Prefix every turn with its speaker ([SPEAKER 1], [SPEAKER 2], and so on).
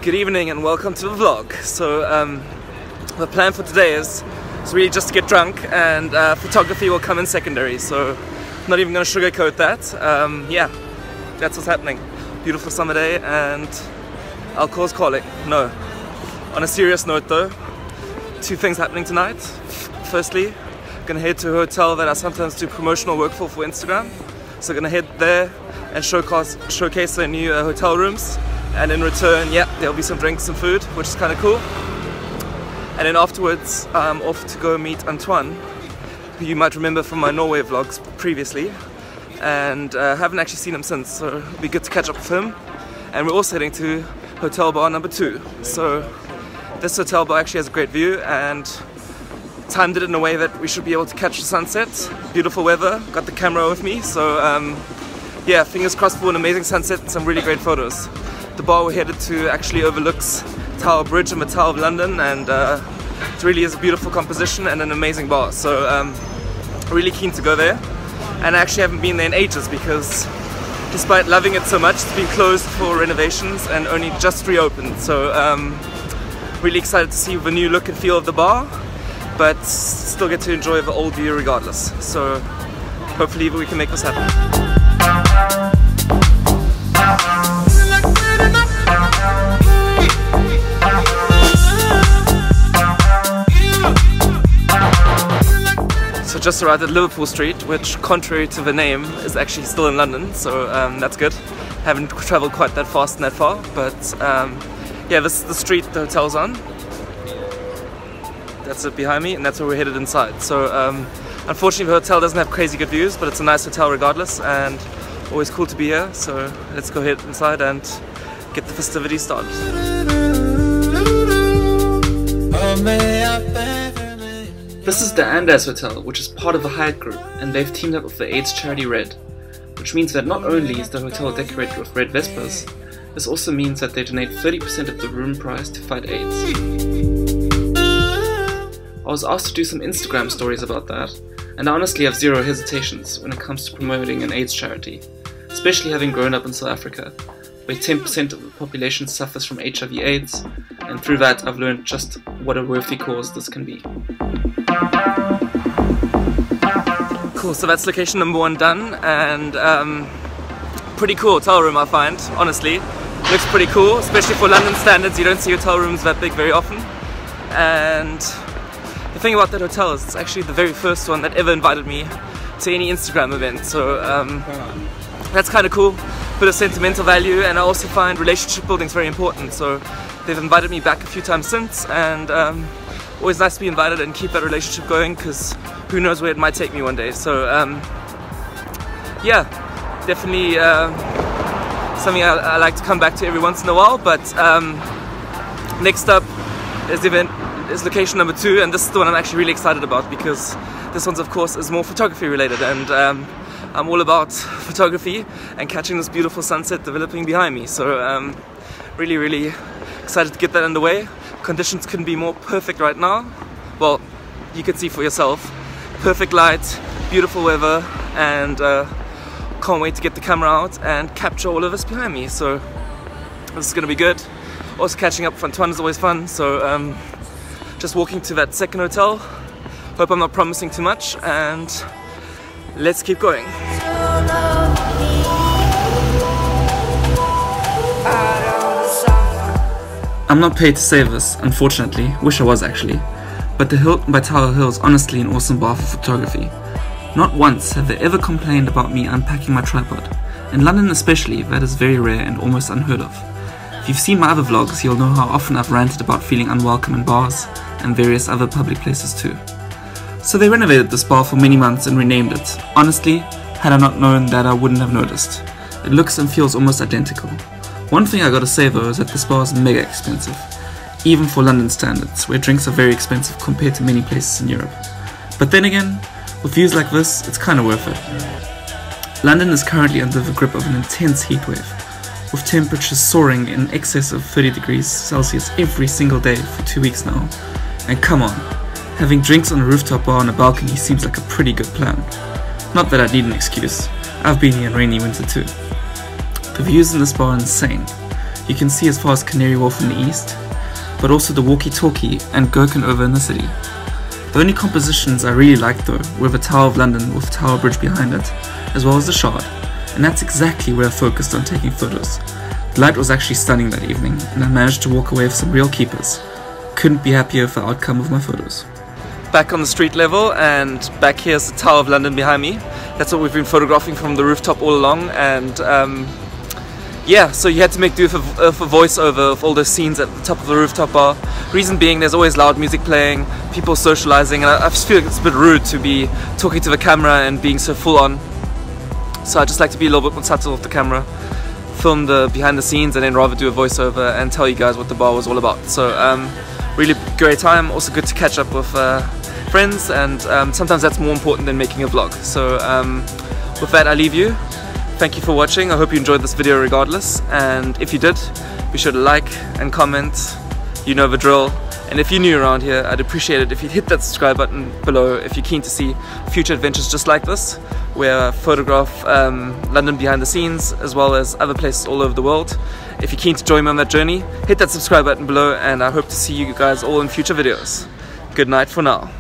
[SPEAKER 1] Good evening and welcome to the vlog. So the plan for today is really just to get drunk, and photography will come in secondary, so I'm not even going to sugarcoat that. Yeah, that's what's happening. Beautiful summer day and alcohol's calling. No. On a serious note though, two things happening tonight. Firstly, I'm going to head to a hotel that I sometimes do promotional work for Instagram. So I'm going to head there and showcase their new hotel rooms. And in return, yeah, there'll be some drinks, some food, which is kind of cool. And then afterwards, I'm off to go meet Antoine, who you might remember from my Norway vlogs previously. And haven't actually seen him since, so it'll be good to catch up with him. And we're also heading to hotel bar number 2. So this hotel bar actually has a great view, and timed it in a way that we should be able to catch the sunset. Beautiful weather, got the camera with me, so yeah, fingers crossed for an amazing sunset and some really great photos. The bar we're headed to actually overlooks Tower Bridge and the Tower of London, and it really is a beautiful composition and an amazing bar, so really keen to go there. And I actually haven't been there in ages because despite loving it so much, it's been closed for renovations and only just reopened, so really excited to see the new look and feel of the bar, but still get to enjoy the old view regardless, so hopefully we can make this happen. So just arrived at Liverpool Street, which, contrary to the name, is actually still in London, so that's good. Haven't travelled quite that fast and that far, but yeah, this is the street the hotel's on. That's it behind me, and that's where we're headed inside. So unfortunately the hotel doesn't have crazy good views, but it's a nice hotel regardless, and always cool to be here, so let's go head inside and get the festivities started. This is the Andaz Hotel, which is part of the Hyatt Group, and they've teamed up with the AIDS charity Red, which means that not only is the hotel decorated with red Vespers, this also means that they donate 30% of the room price to fight AIDS. I was asked to do some Instagram stories about that, and I honestly have zero hesitations when it comes to promoting an AIDS charity, especially having grown up in South Africa, where 10% of the population suffers from HIV/AIDS, and through that I've learned just what a worthy cause this can be. Cool, so that's location number 1 done, and pretty cool hotel room I find, honestly. Looks pretty cool, especially for London standards. You don't see hotel rooms that big very often. And the thing about that hotel is it's actually the very first one that ever invited me to any Instagram event, so that's kind of cool. Bit of sentimental value, and I also find relationship building is very important, so they've invited me back a few times since, and always nice to be invited and keep that relationship going, because who knows where it might take me one day. So yeah, definitely something I like to come back to every once in a while. But next up is the event, is location number 2, and this is the one I'm actually really excited about, because this one's of course is more photography related, and I'm all about photography and catching this beautiful sunset developing behind me, so really excited to get that underway. Conditions couldn't be more perfect right now. Well, you can see for yourself. Perfect light, beautiful weather, and can't wait to get the camera out and capture all of this behind me, so this is going to be good. Also catching up with Antoine is always fun, so just walking to that second hotel. Hope I'm not promising too much, and let's keep going. I'm not paid to say this, unfortunately. Wish I was actually. But the Hilton by Tower Hill is honestly an awesome bar for photography. Not once have they ever complained about me unpacking my tripod. In London especially, that is very rare and almost unheard of. If you've seen my other vlogs, you'll know how often I've ranted about feeling unwelcome in bars and various other public places too. So they renovated this bar for many months and renamed it. Honestly, had I not known that, I wouldn't have noticed. It looks and feels almost identical. One thing I gotta say though is that this bar is mega expensive, even for London standards, where drinks are very expensive compared to many places in Europe. But then again, with views like this, it's kinda worth it. London is currently under the grip of an intense heatwave, with temperatures soaring in excess of 30 degrees Celsius every single day for 2 weeks now. And come on, having drinks on a rooftop bar on a balcony seems like a pretty good plan. Not that I need an excuse, I've been here in rainy winter too. The views in this bar are insane.
[SPEAKER 2] you can see as far as Canary Wharf in the east, but also the walkie-talkie and Gherkin over in the city. The only compositions I really liked though were the Tower of London with Tower Bridge behind it, as well as the Shard, and that's exactly where I focused on taking photos. The light was actually stunning that evening, and I managed to walk away with some real keepers. Couldn't be happier with the outcome of my photos.
[SPEAKER 1] Back on the street level, and back here's the Tower of London behind me. That's what we've been photographing from the rooftop all along, and yeah, so you had to make do with a voiceover of all those scenes at the top of the rooftop bar. Reason being, there's always loud music playing, people socializing, and I just feel like it's a bit rude to be talking to the camera and being so full on. So I just like to be a little bit more subtle with the camera, film the behind the scenes, and then rather do a voiceover and tell you guys what the bar was all about. So really great time, also good to catch up with friends, and sometimes that's more important than making a vlog. So with that, I leave you. Thank you for watching. I hope you enjoyed this video regardless, and if you did, be sure to like and comment. You know the drill. And if you're new around here, I'd appreciate it if you'd hit that subscribe button below if you're keen to see future adventures just like this, where I photograph London behind the scenes as well as other places all over the world. If you're keen to join me on that journey, hit that subscribe button below, and I hope to see you guys all in future videos. Good night for now.